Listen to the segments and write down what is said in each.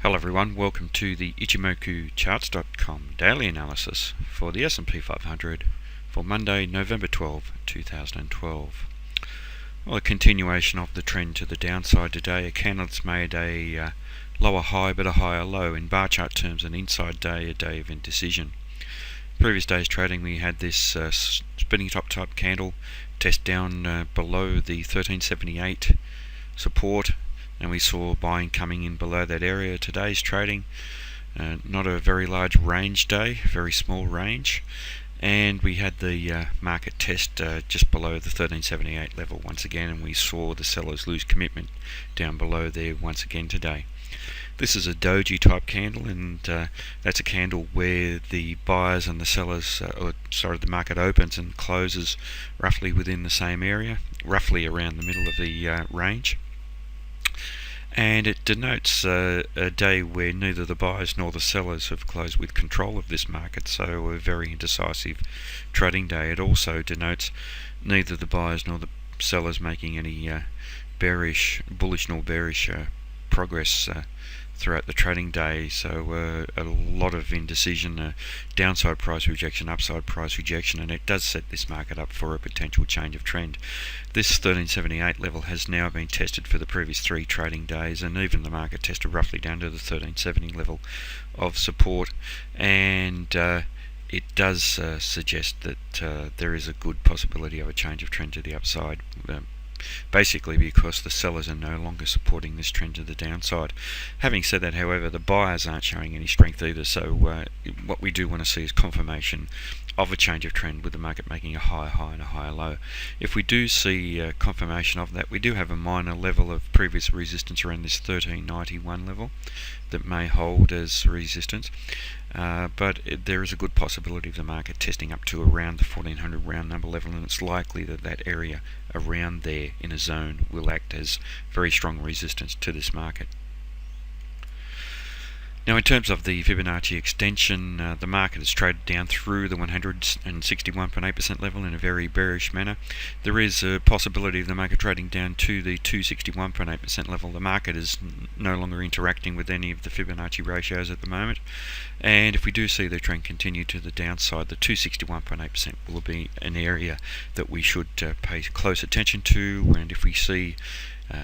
Hello everyone, welcome to the Ichimoku charts.com daily analysis for the S&P 500 for Monday, November 12, 2012. Well, a continuation of the trend to the downside today. A candle that's made a lower high but a higher low. In bar chart terms, an inside day, a day of indecision. Previous day's trading, we had this spinning top type candle test down below the 1378 support, and we saw buying coming in below that area. Today's trading, not a very large range day, very small range, and we had the market test just below the 1378 level once again, and we saw the sellers lose commitment down below there once again today. This is a doji type candle, and that's a candle where the buyers and the sellers, the market opens and closes roughly within the same area, roughly around the middle of the range. And it denotes a day where neither the buyers nor the sellers have closed with control of this market, so a very indecisive trading day. It also denotes neither the buyers nor the sellers making any bullish nor bearish progress throughout the trading day, so a lot of indecision, downside price rejection, upside price rejection, and it does set this market up for a potential change of trend. This 1378 level has now been tested for the previous 3 trading days, and even the market tested roughly down to the 1370 level of support, and it does suggest that there is a good possibility of a change of trend to the upside. Basically because the sellers are no longer supporting this trend to the downside. Having said that, however, the buyers aren't showing any strength either, so what we do want to see is confirmation of a change of trend, with the market making a higher high and a higher low. If we do see confirmation of that, we do have a minor level of previous resistance around this 1391 level that may hold as resistance, but there is a good possibility of the market testing up to around the 1400 round number level, and it's likely that that area around there in a zone will act as very strong resistance to this market. Now, in terms of the Fibonacci extension, the market has traded down through the 161.8% level in a very bearish manner. There is a possibility of the market trading down to the 261.8% level. The market is no longer interacting with any of the Fibonacci ratios at the moment, and if we do see the trend continue to the downside, the 261.8% will be an area that we should pay close attention to, and if we see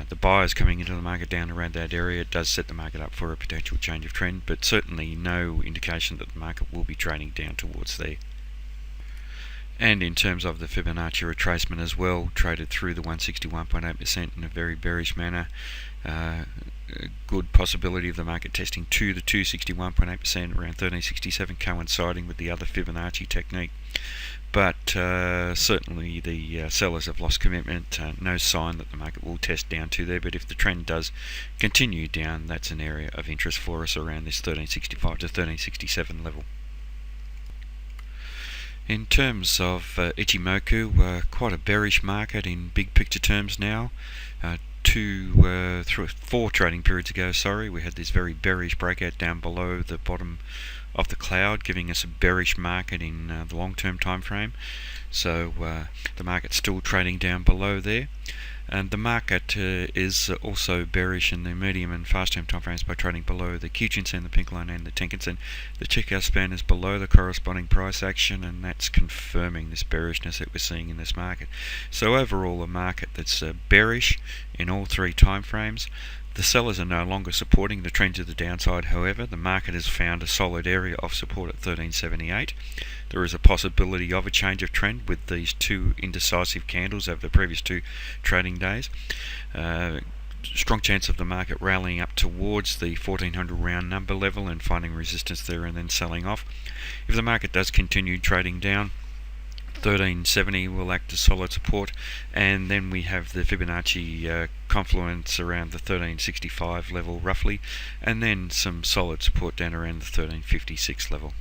the buyers coming into the market down around that area, it does set the market up for a potential change of trend, but certainly no indication that the market will be trading down towards there. And in terms of the Fibonacci retracement as well, traded through the 161.8% in a very bearish manner. A good possibility of the market testing to the 261.8% around 1367, coinciding with the other Fibonacci technique. But certainly the sellers have lost commitment. No sign that the market will test down to there, but if the trend does continue down, that's an area of interest for us around this 1365 to 1367 level. In terms of Ichimoku, quite a bearish market in big picture terms now. 4 trading periods ago, we had this very bearish breakout down below the bottom of the cloud, giving us a bearish market in the long-term time frame. So the market's still trading down below there, and the market is also bearish in the medium and fast-term time frames by trading below the Kijun-sen, the pink line, and the Tenkan-sen. The checkout span is below the corresponding price action, and that's confirming this bearishness that we're seeing in this market. So overall, a market that's bearish in all 3 time frames. The sellers are no longer supporting the trend to the downside. However, the market has found a solid area of support at 1378. There is a possibility of a change of trend with these 2 indecisive candles over the previous 2 trading days. Strong chance of the market rallying up towards the 1400 round number level and finding resistance there and then selling off. If the market does continue trading down, 1370 will act as solid support, and then we have the Fibonacci confluence around the 1365 level roughly, and then some solid support down around the 1356 level.